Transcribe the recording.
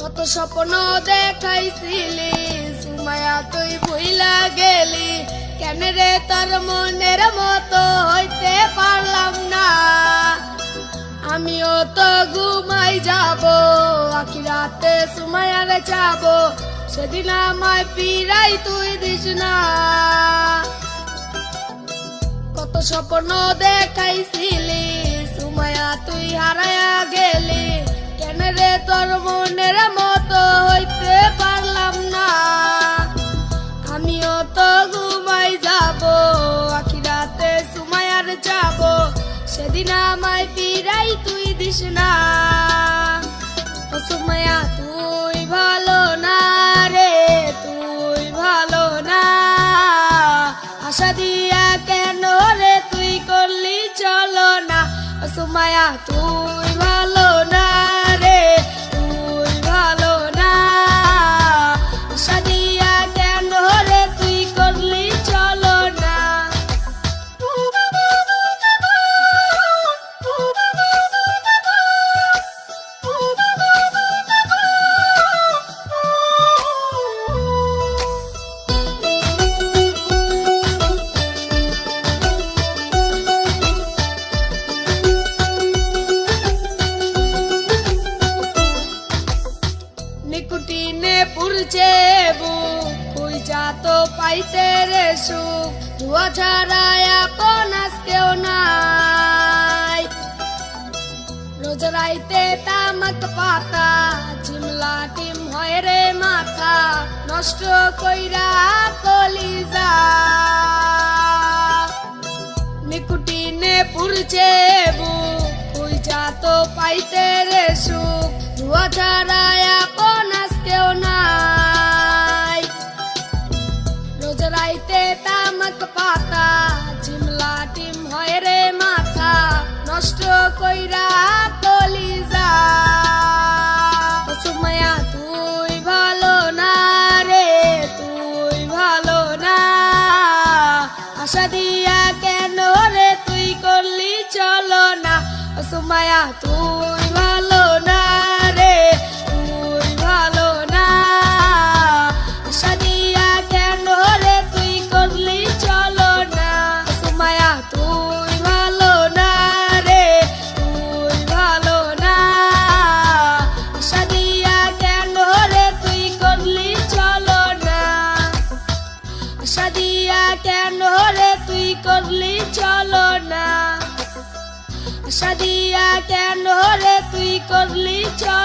কত স্বপ্ন দেখাইছিলি সুমায়া তুই ভুইলা গেলি, কেন রে তোর মনের মতো হইতে পারলাম না। আমিও তো ঘুমাই যাব, আখিরাতে সুমায়ার যাব, সেদিন আমায় ফিরাই তুই দিস না। কত স্বপ্ন দেখাইছিলি সুমায়া তুই হারায়া গেলি, কেন রে তোর মনের মতো হইতে পারলাম না। আমিও তো ঘুমাই যাব, আখিরাতে সুমায়ার যাব, সেদিন আমায় ফিরাই তুই দিস না। ও সুমায়া তুই ভালো না রে, তুই ভালো না, আশা দিয়া কেন রে তুই করলি চলো না। ও সুমায়া তুই ভালো না রে, তুই ভালো না, আশা দিয়া কেন রে তুই করলি চলো না। নিকুটিনে পুরছে বুক, কই যা তো পাইতে রে সুখ, ধোয়া ছাড়া আপন আজ কেউ নাই। রোজ রাইতে তামাক পাতা, ঝিমলা টিম হয় রে মাথা, নষ্ট কইরা কলিজা। নিকুটিনে পুরছে বুক, কই যা তো পাইতে রে সুখ, ধোয়া ছাড়া আপন আজ কেউ নাই। রোজ রাইতে তামাক পাতা, ঝিমলা টিম হয় রে মাথা, নষ্ট কইরা কলিজা। ও সুমায়া তুই ভালো না রে, তুই ভালো না, আশা দিয়া কেন রে তুই করলি চলো না। ও সুমায়া তুই ভালো না রে, তুই ভালো না, আশা দিয়া কেন রে তুই করলি চলো না। ও সুমায়া তুই ভালো না রে, তুই ভালো না, আশা দিয়া কেন রে তুই করলি চলো না। আশা দিয়া কেন রে তুই করলি চলো না, আশা দিয়া কেন রে তুই করলি চলো।